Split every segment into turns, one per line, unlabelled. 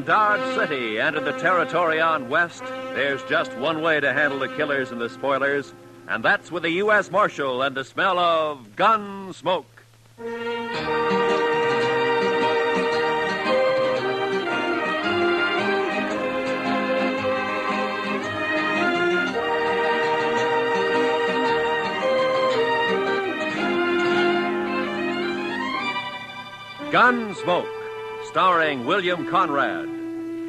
Dodge City and in the territory on west, there's just one way to handle the killers and the spoilers, and that's with a U.S. Marshal and the smell of Gunsmoke. Gunsmoke, starring William Conrad.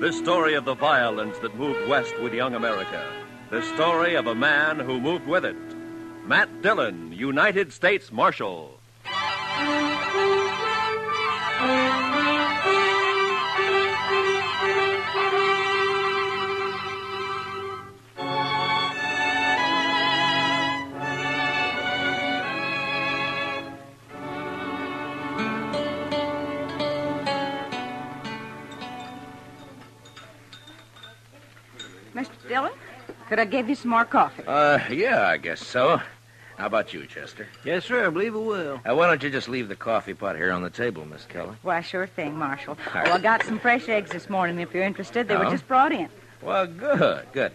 The story of the violence that moved west with young America. The story of a man who moved with it. Matt Dillon, United States Marshal.
Mr. Dillon, could I give you some more coffee?
Yeah, I guess so. How about you, Chester?
Yes, sir, I believe it will.
Why don't you just leave the coffee pot here on the table, Miss Keller?
Why, sure thing, Marshal. Oh, I got some fresh eggs this morning, if you're interested. They were
Oh?
just brought in.
Well, good.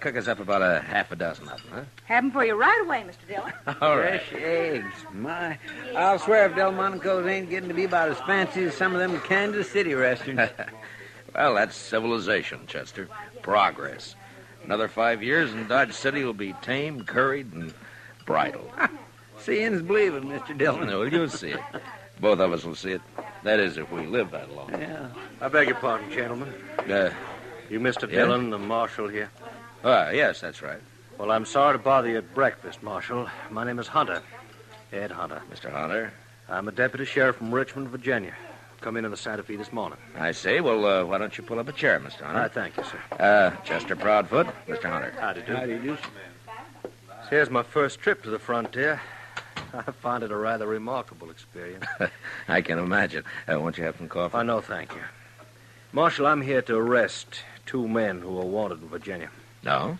Cook us up about a half a dozen of them, huh?
Have them for you right away, Mr. Dillon.
All right.
Fresh eggs. My, I'll swear if Delmonico's ain't getting to be about as fancy as some of them Kansas City restaurants.
Well, that's civilization, Chester. Progress. Another 5 years and Dodge City will be tamed, curried, and bridled.
Seeing's believing, Mr. Dillon.
No, you'll see it. Both of us will see it. That is, if we live that long.
Yeah.
I beg your pardon, gentlemen. You Mr.
Yeah?
Dillon, the marshal here?
Yes, that's right.
Well, I'm sorry to bother you at breakfast, Marshal. My name is Hunter. Ed Hunter.
Mr. Hunter.
I'm a deputy sheriff from Richmond, Virginia. Come in the Santa Fe this morning.
I say, well, why don't you pull up a chair, Mr. Hunter?
I thank you, sir.
Chester Proudfoot, Mr. Hunter.
Howdy do.
Howdy do.
Here's my first trip to the frontier. I find it a rather remarkable experience.
I can imagine. Won't you have some coffee?
No, thank you. Marshal, I'm here to arrest 2 men who are wanted in Virginia.
No?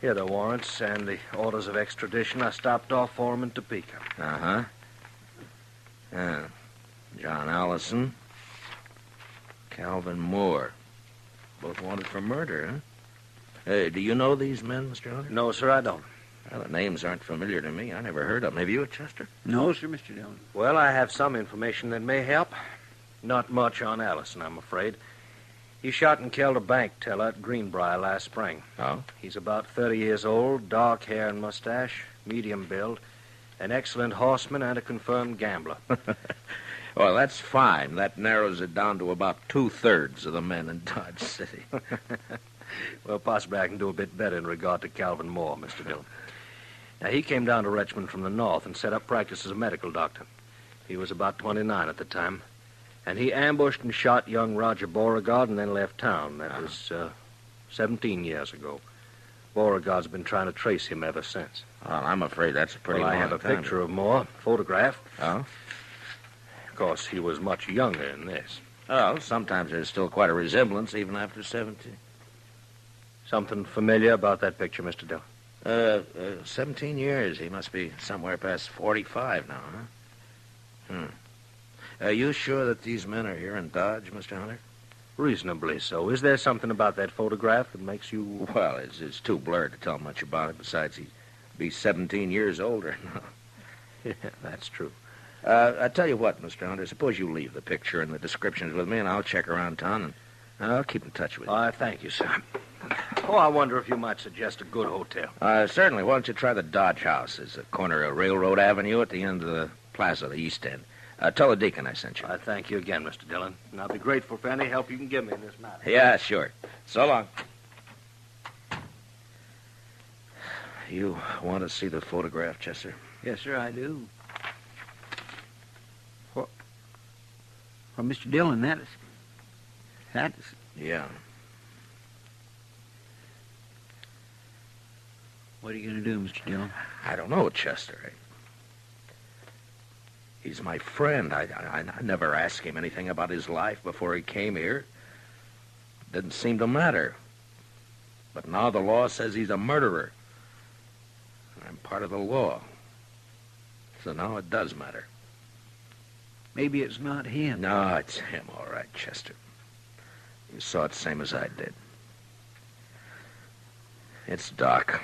Here are the warrants and the orders of extradition. I stopped off for them in Topeka.
Uh-huh. John Allison, Calvin Moore. Both wanted for murder, huh? Do you know these men, Mr. Hunter?
No, sir, I don't.
Well, the names aren't familiar to me. I never heard of them. Have you, Chester?
No, sir, Mr. Dillon.
Well, I have some information that may help. Not much on Allison, I'm afraid. He shot and killed a bank teller at Greenbrier last spring.
Oh?
He's about 30 years old, dark hair and mustache, medium build, an excellent horseman and a confirmed gambler.
Well, that's fine. That narrows it down to about 2/3 of the men in Dodge City.
Well, possibly I can do a bit better in regard to Calvin Moore, Mr. Dillon. Now, he came down to Richmond from the north and set up practice as a medical doctor. He was about 29 at the time. And he ambushed and shot young Roger Beauregard and then left town. That was 17 years ago. Beauregard's been trying to trace him ever since.
Well, I'm afraid that's a pretty
Well, I
long
have a
time.
picture of Moore, photograph.
Oh?
Of course, he was much younger than this.
Oh, sometimes there's still quite a resemblance, even after 17.
Something familiar about that picture, Mr. Dillon?
17 years. He must be somewhere past 45 now, huh? Are you sure that these men are here in Dodge, Mr. Hunter?
Reasonably so. Is there something about that photograph that makes you...
Well, it's too blurred to tell much about it. Besides, he'd be 17 years older now.
Yeah, that's true.
I tell you what, Mr. Hunter, suppose you leave the picture and the descriptions with me, and I'll check around town, and I'll keep in touch with you.
Thank you, sir. Oh, I wonder if you might suggest a good hotel.
Certainly. Why don't you try the Dodge House? It's the corner of Railroad Avenue at the end of the plaza, the East End. Tell the deacon I sent you.
I thank you again, Mr. Dillon, and I'll be grateful for any help you can give me in this matter.
Yeah, sure. So long. You want to see the photograph, Chester?
Yes, sir, I do. Well, Mr. Dillon, that is...
Yeah.
What are you going to do, Mr. Dillon?
I don't know, Chester. He's my friend. I never asked him anything about his life before he came here. Didn't seem to matter. But now the law says he's a murderer. I'm part of the law. So now it does matter.
Maybe it's not him.
No, it's him, all right, Chester. You saw it same as I did. It's Doc.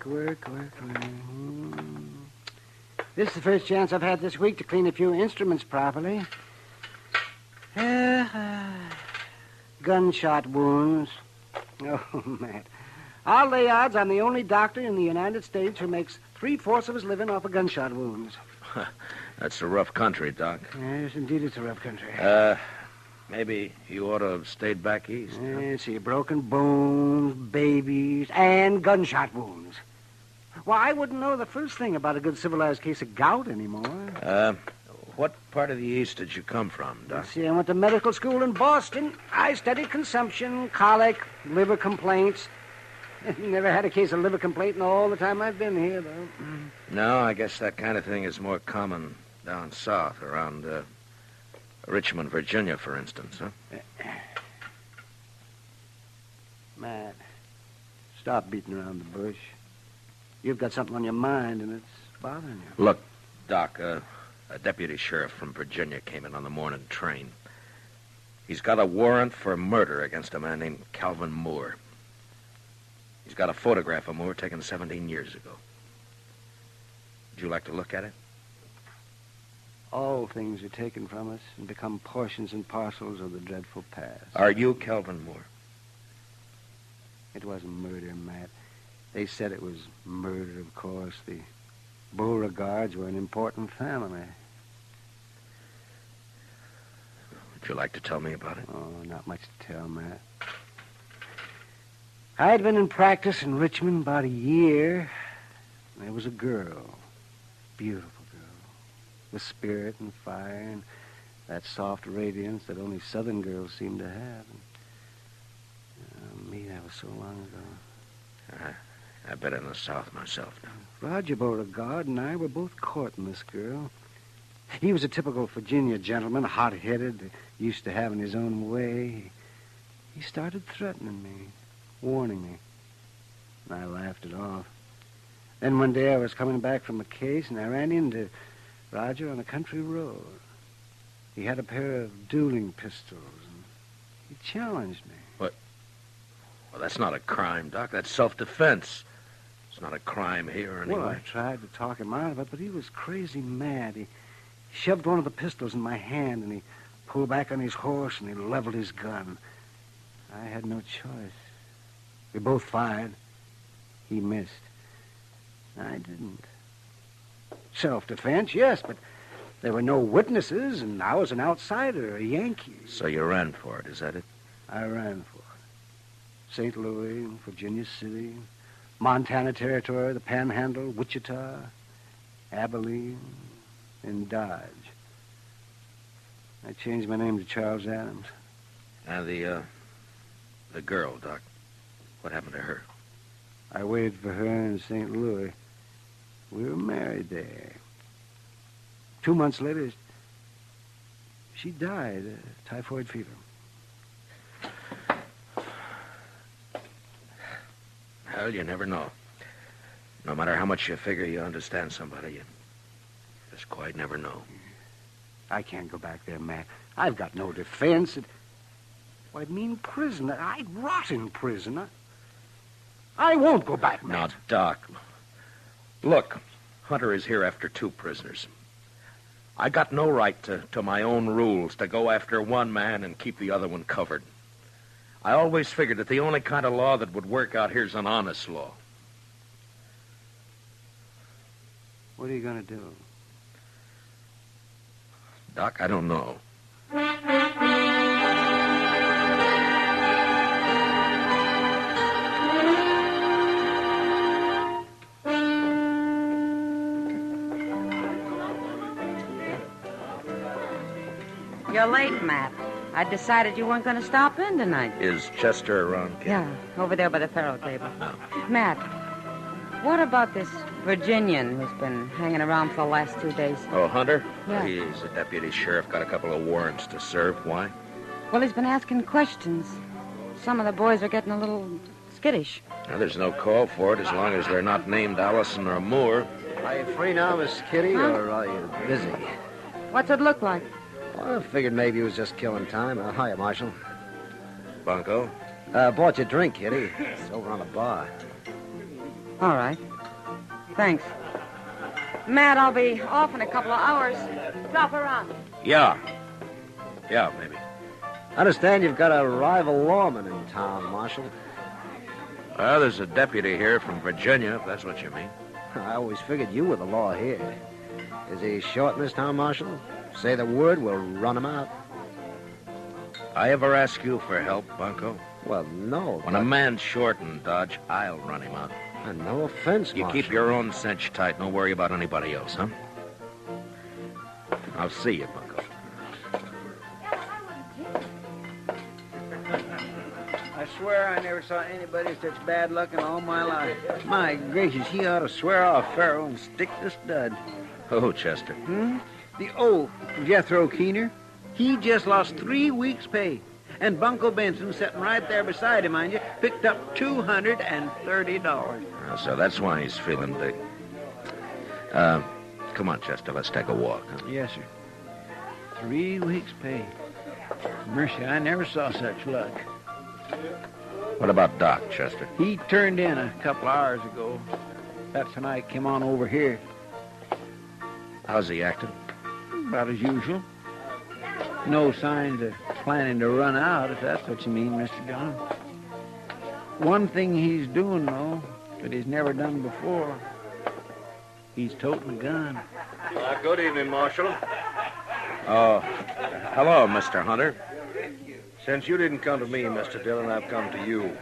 Work. This is the first chance I've had this week to clean a few instruments properly. Gunshot wounds. Oh, Matt. I'll lay odds I'm the only doctor in the United States who makes 3/4 of his living off of gunshot wounds.
That's a rough country, Doc.
Yes, indeed, it's a rough country.
Maybe you ought to have stayed back east.
See, broken bones, babies, and gunshot wounds. Well, I wouldn't know the first thing about a good civilized case of gout anymore.
What part of the East did you come from, Doc?
Let's see, I went to medical school in Boston. I studied consumption, colic, liver complaints. Never had a case of liver complaint in all the time I've been here, though.
No, I guess that kind of thing is more common down south, around Richmond, Virginia, for instance, huh?
Matt, stop beating around the bush. You've got something on your mind, and it's bothering you.
Look, Doc, a deputy sheriff from Virginia came in on the morning train. He's got a warrant for murder against a man named Calvin Moore. He's got a photograph of Moore taken 17 years ago. Would you like to look at it?
All things are taken from us and become portions and parcels of the dreadful past.
Are you Calvin Moore?
It wasn't murder, Matt. They said it was murder, of course. The Beauregards were an important family.
Would you like to tell me about it?
Oh, not much to tell, Matt. I'd been in practice in Richmond about a year. There was a girl, beautiful girl, with spirit and fire and that soft radiance that only Southern girls seem to have. And, me, that was so long ago.
I've been in the South myself now.
Roger Beauregard and I were both courting this girl. He was a typical Virginia gentleman, hot-headed, used to having his own way. He started threatening me, warning me. And I laughed it off. Then one day I was coming back from a case, and I ran into Roger on a country road. He had a pair of dueling pistols, and he challenged me.
What? Well, that's not a crime, Doc. That's self-defense. It's not a crime here anyway.
Well, I tried to talk him out of it, but he was crazy mad. He shoved one of the pistols in my hand, and he pulled back on his horse, and he leveled his gun. I had no choice. We both fired. He missed. I didn't. Self-defense, yes, but there were no witnesses, and I was an outsider, a Yankee.
So you ran for it, is that it?
I ran for it. St. Louis, Virginia City, Montana Territory, the Panhandle, Wichita, Abilene, and Dodge. I changed my name to Charles Adams.
And the girl, Doc, what happened to her?
I waited for her in St. Louis. We were married there. 2 months later, she died of typhoid fever.
Well, you never know. No matter how much you figure you understand somebody, you just quite never know.
I can't go back there, Matt. I've got no defense. Well, I mean prison. I'd rot in prison. I won't go back, Matt.
Now, Doc, look, Hunter is here after 2 prisoners. I got no right to my own rules, to go after one man and keep the other one covered. I always figured that the only kind of law that would work out here is an honest law.
What are you going to do?
Doc, I don't know.
You're late, Matt. I decided you weren't going to stop in tonight.
Is Chester around, Kid?
Yeah, over there by the faro table.
No.
Matt, what about this Virginian who's been hanging around for the last 2 days?
Oh, Hunter?
Yeah.
He's a deputy sheriff, got a couple of warrants to serve. Why?
Well, he's been asking questions. Some of the boys are getting a little skittish.
Now, there's no call for it as long as they're not named Allison or Moore.
Are you free now, Miss Kitty, or are you busy?
What's it look like?
Well, I figured maybe he was just killing time. Hiya, Marshal.
Bunko?
Bought you a drink, Kitty. It's over on the bar.
All right. Thanks. Matt, I'll be off in a couple of hours. Drop around.
Yeah. Yeah, maybe.
I understand you've got a rival lawman in town, Marshal.
Well, there's a deputy here from Virginia, if that's what you mean.
I always figured you were the law here. Is he short in this town, Marshal? Say the word, we'll run him out.
I ever ask you for help, Bunko?
Well, no.
When a man's short in Dodge, I'll run him out.
No offense,
You
Marshal.
keep your own cinch tight. Don't worry about anybody else, huh? I'll see you, Bunko.
I swear I never saw anybody such bad luck in all my life. My gracious, he ought to swear off Pharaoh and stick to stud.
Oh, Chester.
The old Jethro Keener, he just lost 3 weeks' pay. And Bunko Benson, sitting right there beside him, mind you, picked up $230.
So that's why he's feeling big. Come on, Chester, let's take a walk. Huh?
Yes, sir. 3 weeks' pay. Mercy, I never saw such luck.
What about Doc, Chester?
He turned in a couple hours ago. That's when I came on over here.
How's he acting?
About as usual. No signs of planning to run out, if that's what you mean, Mr. Dillon. One thing he's doing, though, that he's never done before. He's toting a gun.
Good evening, Marshal.
Oh, hello, Mr. Hunter.
Since you didn't come to me, Mr. Dillon, I've come to you.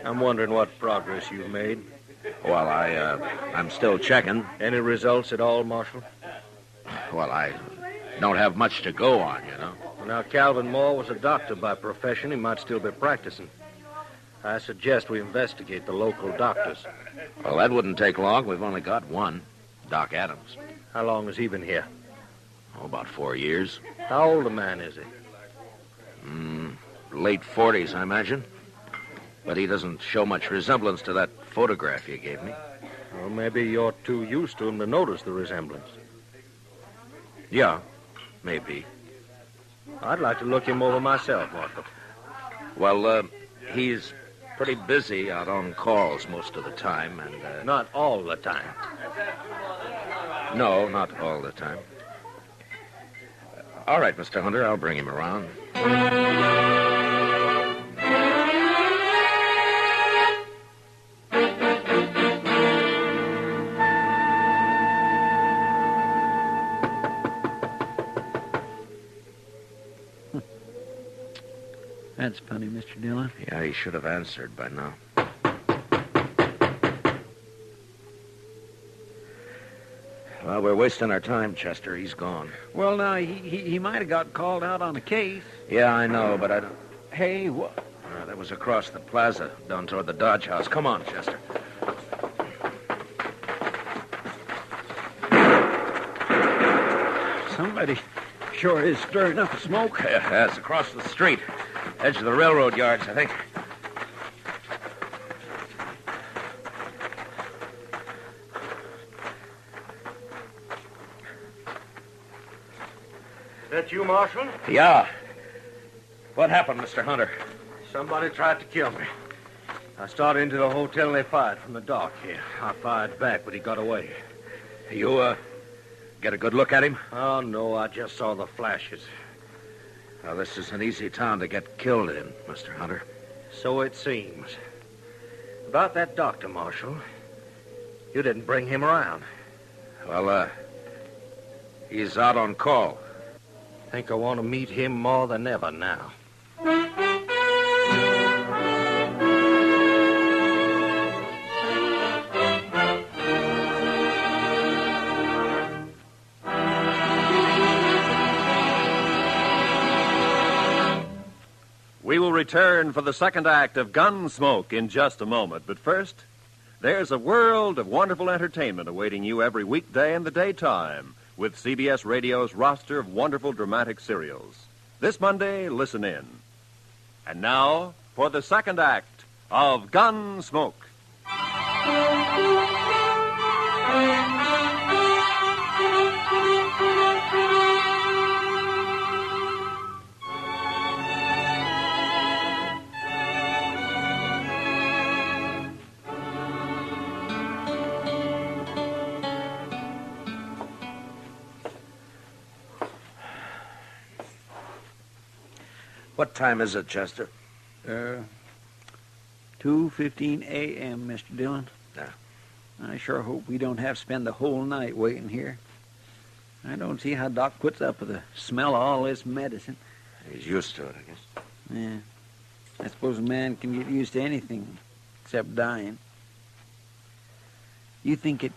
I'm wondering what progress you've made.
Well, I'm still checking.
Any results at all, Marshal?
Well, I don't have much to go on, you know.
Now, Calvin Moore was a doctor by profession. He might still be practicing. I suggest we investigate the local doctors.
Well, that wouldn't take long. We've only got one, Doc Adams.
How long has he been here?
Oh, about 4 years.
How old a man is he?
Late 40s, I imagine. But he doesn't show much resemblance to that photograph you gave me.
Well, maybe you're too used to him to notice the resemblance.
Yeah, maybe.
I'd like to look him over myself, Marshal.
Well, he's pretty busy out on calls most of the time, and...
Not all the time.
No, not all the time. All right, Mr. Hunter, I'll bring him around.
That's funny, Mr. Dillon.
Yeah, he should have answered by now. Well, we're wasting our time, Chester. He's gone.
Well, now, he might have got called out on a case.
Yeah, I know, but I don't...
Hey, what?
That was across the plaza, down toward the Dodge House. Come on, Chester.
Somebody sure is stirring up the smoke.
Yeah, it's across the street. Edge of the railroad yards, I think.
That you, Marshal?
Yeah. What happened, Mr. Hunter?
Somebody tried to kill me. I started into the hotel and they fired from the dock here. I fired back, but he got away.
You, get a good look at him?
Oh, no, I just saw the flashes.
Well, this is an easy town to get killed in, Mr. Hunter.
So it seems. About that doctor, Marshal. You didn't bring him around.
Well, he's out on call.
Think I want to meet him more than ever now.
We will return for the second act of Gunsmoke in just a moment. But first, there's a world of wonderful entertainment awaiting you every weekday in the daytime with CBS Radio's roster of wonderful dramatic serials. This Monday, listen in. And now, for the second act of Gunsmoke.
What time is it, Chester?
2:15 a.m., Mr. Dillon.
Yeah.
I sure hope we don't have to spend the whole night waiting here. I don't see how Doc puts up with the smell of all this medicine.
He's used to it, I guess.
Yeah. I suppose a man can get used to anything except dying. You think it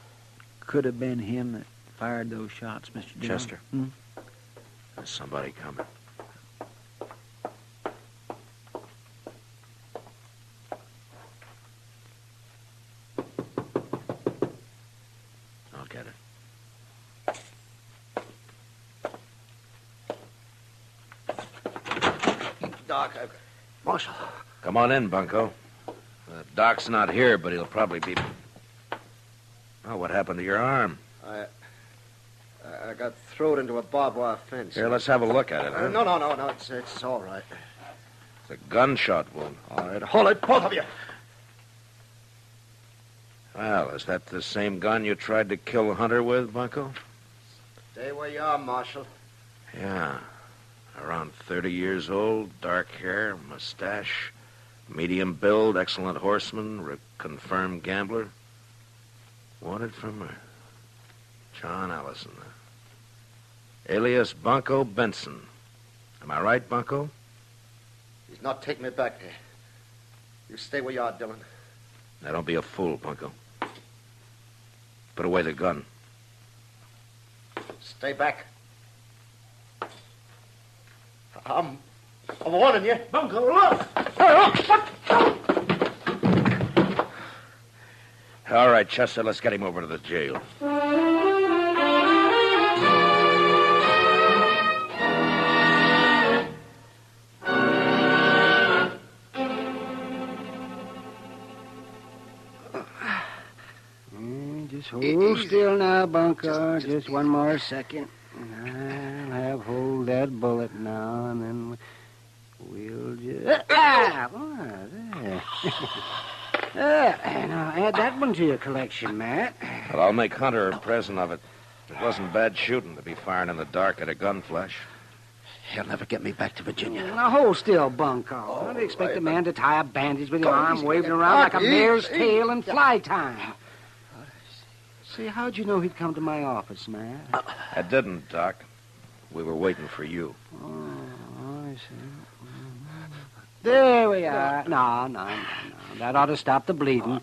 could have been him that fired those shots, Mr. Dillon?
Chester? There's somebody coming. I'll get it.
Doc, Marshal.
Come on in, Bunko. Doc's not here, but he'll probably be... Oh, what happened to your arm?
I got thrown into a barbed wire fence.
Here, let's have a look at it, huh?
No. It's all right.
It's a gunshot wound.
All right, hold it, both of you.
Well, is that the same gun you tried to kill Hunter with, Bunko?
Stay where you are, Marshal.
Yeah. Around 30 years old, dark hair, mustache, medium build, excellent horseman, confirmed gambler. Wanted for murder. John Allison. Alias Bunko Benson. Am I right, Bunko?
He's not taking me back there. You stay where you are, Dillon.
Now, don't be a fool, Bunko. Put away the gun.
Stay back. I'm warning you. Bunko, look!
All right, Chester, let's get him over to the jail.
Just hold still now, Bunko. Just one more second. I'll have hold that bullet now, and then we'll just... there. Now, add that one to your collection, Matt.
Well, I'll make Hunter a present of it. It wasn't bad shooting to be firing in the dark at a gun flash.
He'll never get me back to Virginia.
Now, hold still, Bunko. Don't expect a man to tie a bandage with your arm waving around like a mare's tail in fly time. See, how'd you know he'd come to my office, Matt?
I didn't, Doc. We were waiting for you.
Oh, I see. There we are. No. That ought to stop the bleeding.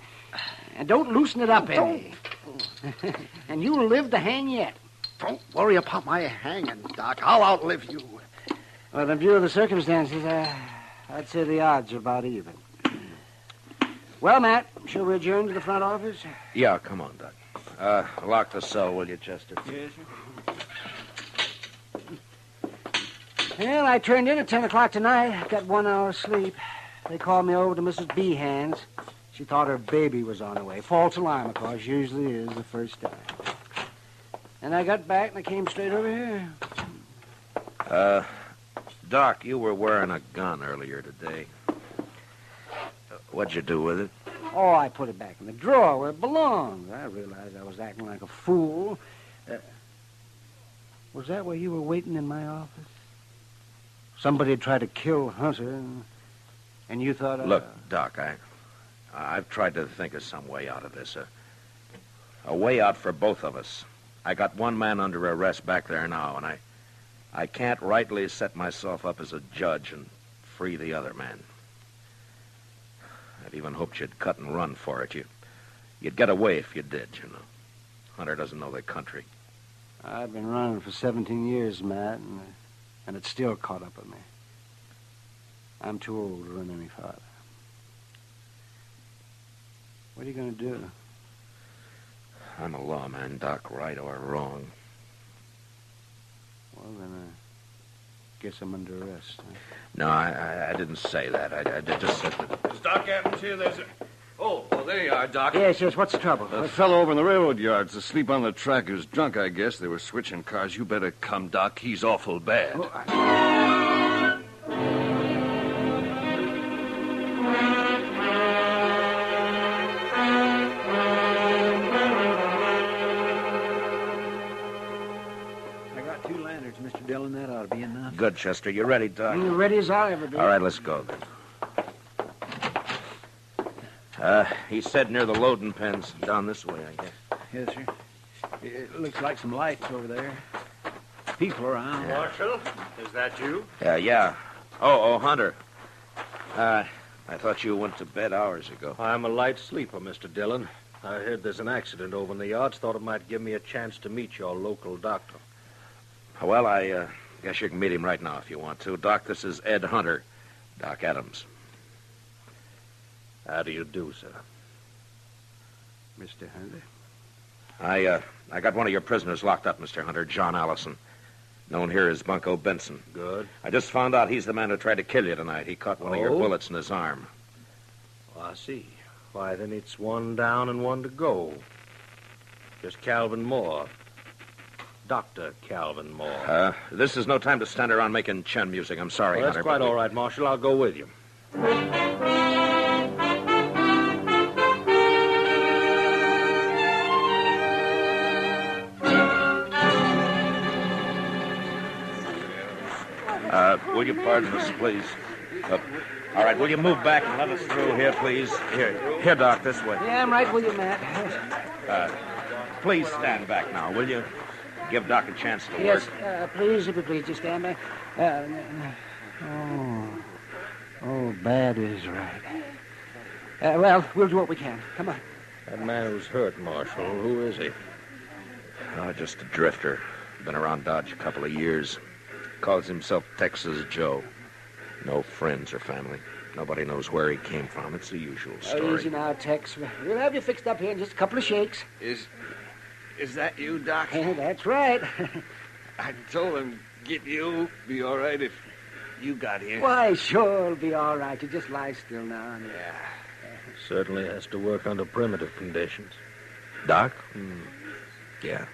And don't loosen it up any. And you'll live to hang yet.
Don't worry about my hanging, Doc. I'll outlive you.
Well, in view of the circumstances, I'd say the odds are about even. Well, Matt, shall we adjourn to the front office?
Yeah, come on, Doc. Lock the cell, will you, Chester?
Yes, sir. Well, I turned in at 10 o'clock tonight. Got 1 hour's sleep. They called me over to Mrs. Behan's. She thought her baby was on the way. False alarm, of course. Usually is the first time. And I got back and I came straight over here.
Doc, you were wearing a gun earlier today. What'd you do with it?
Oh, I put it back in the drawer where it belongs. I realized I was acting like a fool. Was that where you were waiting in my office? Somebody had tried to kill Hunter, and you thought...
Look, Doc, I've tried to think of some way out of this. A way out for both of us. I got one man under arrest back there now, and I can't rightly set myself up as a judge and free the other man. I'd even hoped you'd cut and run for it. You'd get away if you did, you know. Hunter doesn't know the country.
I've been running for 17 years, Matt, and it's still caught up with me. I'm too old to run any farther. What are you going to do?
I'm a lawman, Doc, right or wrong.
Well, then, Guess I'm under arrest. Huh?
No, I didn't say that. I just said that.
Is Doc Adams here? There's a... Oh, well, there you are, Doc.
Yes, what's the trouble?
A fellow over in the railroad yard's asleep on the track. He was drunk, I guess. They were switching cars. You better come, Doc. He's awful bad.
I got 2 lanterns, Mr. Dillon. That ought to be enough.
Good, Chester. You ready, Doc?
You ready as I'll ever be.
All right, let's go then. He said near the loading pens. Down this way, I guess.
Yes, sir. It looks like some lights over there. People around.
Marshal, is that you?
Yeah. Oh, Hunter. I thought you went to bed hours ago.
I'm a light sleeper, Mr. Dillon. I heard there's an accident over in the yards. Thought it might give me a chance to meet your local doctor.
Well, I guess you can meet him right now if you want to. Doc, this is Ed Hunter. Doc Adams.
How do you do, sir?
Mr. Hunter?
I got one of your prisoners locked up, Mr. Hunter, John Allison. Known here as Bunko Benson.
Good.
I just found out he's the man who tried to kill you tonight. He caught one of your bullets in his arm.
Oh, I see. Why, then it's 1 down and 1 to go. Just Calvin Moore. Dr. Calvin Moore.
This is no time to stand around making chin music. I'm sorry,
Well, that's
Hunter.
quite all right, Marshal. I'll go with you.
Will you pardon us, please? All right, will you move back and let us through here, please? Here, Doc, this way.
Yeah, I'm right with you, Matt.
Please stand back now, will you? Give Doc a chance to
Yes,
work.
please, if you please, just stand back. Bad is right. Well, we'll do what we can. Come on.
That man who's hurt, Marshal, who is he?
Oh, just a drifter. Been around Dodge a couple of years. Calls himself Texas Joe. No friends or family. Nobody knows where he came from. It's the usual story.
Easy now, Tex. We'll have you fixed up here in just a couple of shakes.
Is that you, Doc?
That's right.
I told him get you. Be all right if you got here.
Why, sure, it'll be all right. You just lie still now.
Yeah.
Certainly has to work under primitive conditions.
Doc? Yeah.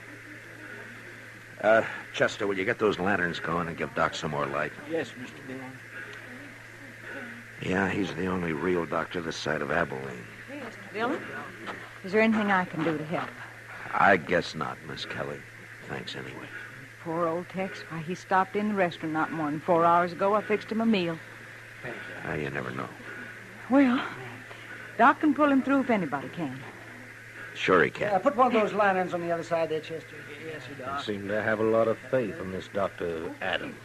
Chester, will you get those lanterns going and give Doc some more light?
Yes, Mr. Dillon.
Yeah, he's the only real doctor this side of Abilene.
Hey, Mr. Dillon, is there anything I can do to help?
I guess not, Miss Kelly. Thanks anyway.
Poor old Tex. Why, he stopped in the restaurant not more than 4 hours ago. I fixed him a meal.
You never know.
Well, Doc can pull him through if anybody can.
Sure he can.
Put one of those lanterns on the other side there, Chester. Yes, sir,
You
Doc.
seem to have a lot of faith in this Dr. Adams.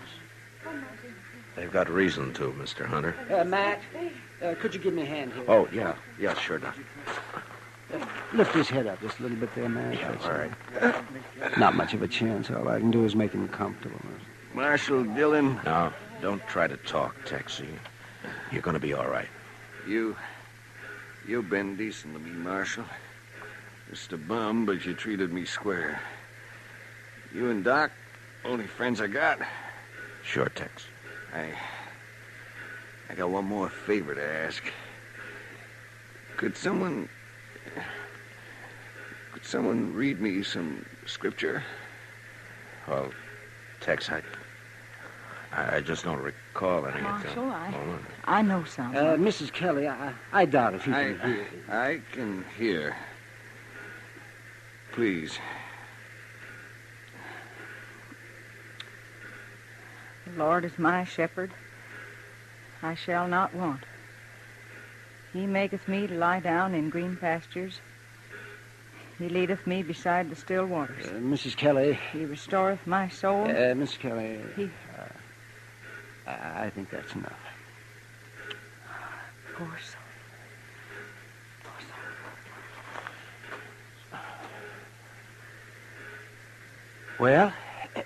They've got reason to, Mr. Hunter.
Matt, could you give me a hand here?
Oh, yeah. Yeah, sure, Doc.
Lift his head up just a little bit there, Matt.
Yeah,
That's
all right.
Not much of a chance. All I can do is make him comfortable.
Marshal Dillon,
Now, don't try to talk, Texie. You're going to be all right.
you've been decent to me, Marshal. Just a bum, but you treated me square. You and Doc, only friends I got.
Sure, Tex.
I got one more favor to ask. Could someone read me some scripture?
Well, Tex, I just don't recall any of
Marshal,
them.
I know some.
Mrs. Kelly, I doubt if he can hear.
I can hear. Please.
The Lord is my shepherd. I shall not want. He maketh me to lie down in green pastures. He leadeth me beside the still waters.
Mrs. Kelly.
He restoreth my soul.
Miss Kelly.
He-
I think that's enough.
Poor soul.
Well, you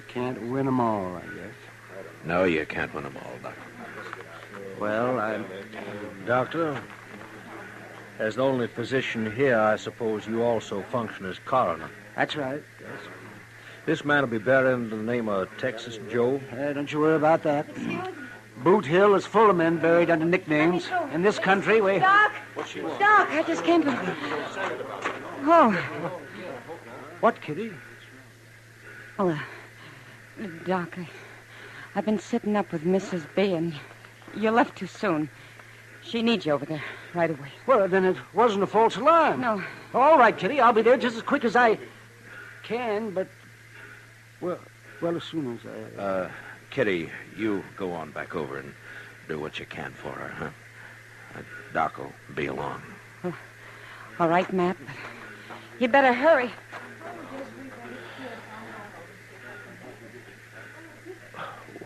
can't win them all, I guess.
No, you can't win them all, Doc.
Well, Doctor, as the only physician here, I suppose you also function as coroner.
That's right. Yes.
This man will be buried under the name of Texas Joe.
Don't you worry about that. Boot Hill is full of men buried under nicknames. In this country, we...
Doc! Doc, I just came from... Oh.
What, Kitty?
Oh, Doc, I've been sitting up with Mrs. B, and you left too soon. She needs you over there right away.
Well, then it wasn't a false alarm.
No.
All right, Kitty, I'll be there just as quick as I can, but... Well, as soon as I...
Kitty, you go on back over and do what you can for her, huh? Doc will be along.
Oh, all right, Matt, but you better hurry.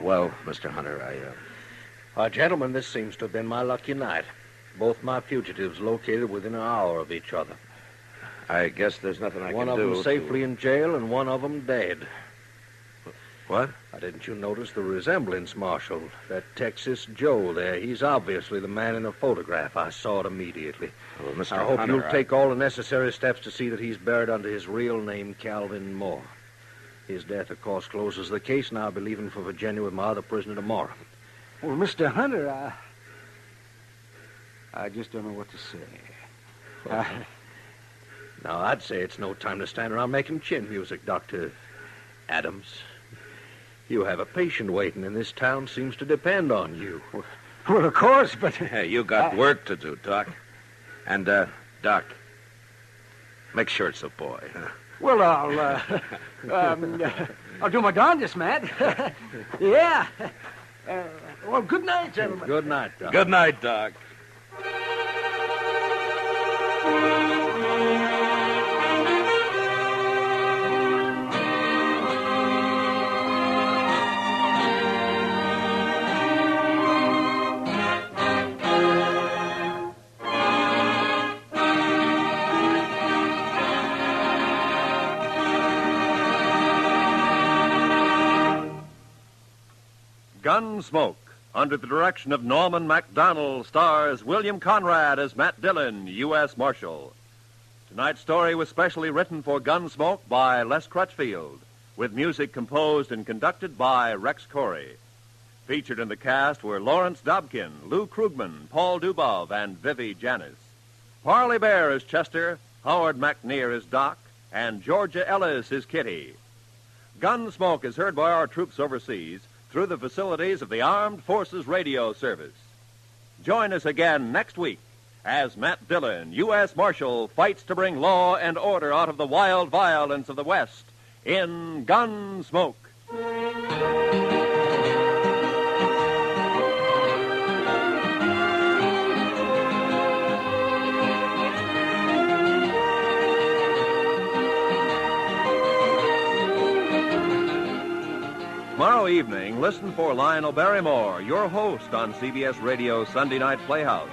Well, Mr. Hunter,
Gentlemen, this seems to have been my lucky night. Both my fugitives located within an hour of each other.
I guess there's nothing I
one
can
do.
do.
One of them safely in jail and one of them dead.
What?
Didn't you notice the resemblance, Marshal? That Texas Joe there, he's obviously the man in the photograph. I saw it immediately.
Well, Mr.
I hope
Hunter,
you'll take all the necessary steps to see that he's buried under his real name, Calvin Moore. His death, of course, closes the case, and I'll be leaving for Virginia with my other prisoner tomorrow.
Well, Mr. Hunter, I just don't know what to say.
Well, now, I'd say it's no time to stand around making chin music, Dr. Adams. You have a patient waiting, and this town seems to depend on you.
Well, of course, but...
Hey, you got work to do, Doc. And, Doc, make sure it's a boy, huh?
Well, I'll do my darndest, Matt. Yeah. Well, good night, gentlemen.
Good night, Doc.
Good night, Doc.
Gunsmoke, under the direction of Norman Macdonnell, stars William Conrad as Matt Dillon, U.S. Marshal. Tonight's story was specially written for Gunsmoke by Les Crutchfield, with music composed and conducted by Rex Corey. Featured in the cast were Lawrence Dobkin, Lou Krugman, Paul Dubov, and Vivi Janis. Parley Baer is Chester, Howard McNear is Doc, and Georgia Ellis is Kitty. Gunsmoke is heard by our troops overseas through the facilities of the Armed Forces Radio Service. Join us again next week as Matt Dillon, U.S. Marshal, fights to bring law and order out of the wild violence of the West in Gunsmoke. Tomorrow evening, listen for Lionel Barrymore, your host on CBS Radio's Sunday Night Playhouse.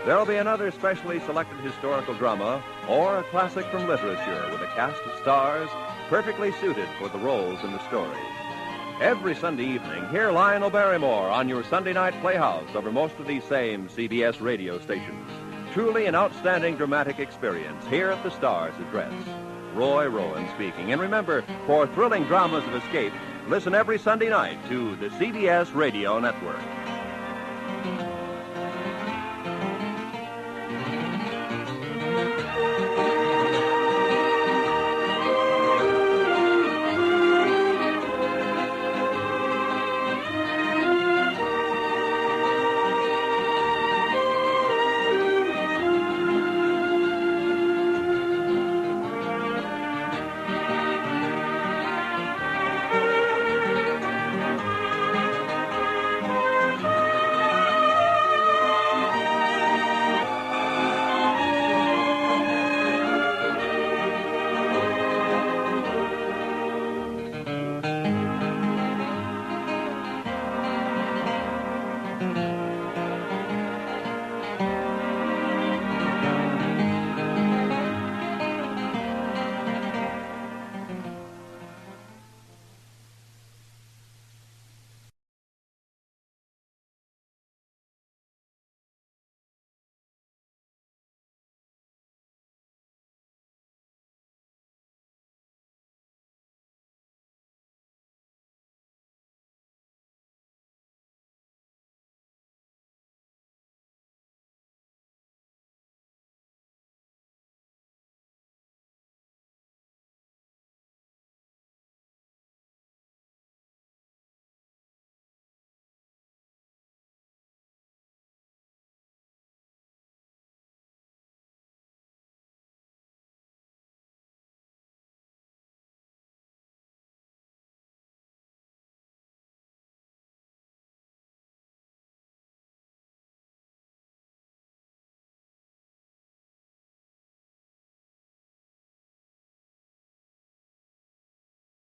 There'll be another specially selected historical drama or a classic from literature with a cast of stars perfectly suited for the roles in the story. Every Sunday evening, hear Lionel Barrymore on your Sunday Night Playhouse over most of these same CBS radio stations. Truly an outstanding dramatic experience here at the Star's address. Roy Rowan speaking. And remember, for thrilling dramas of escape, listen every Sunday night to the CBS Radio Network.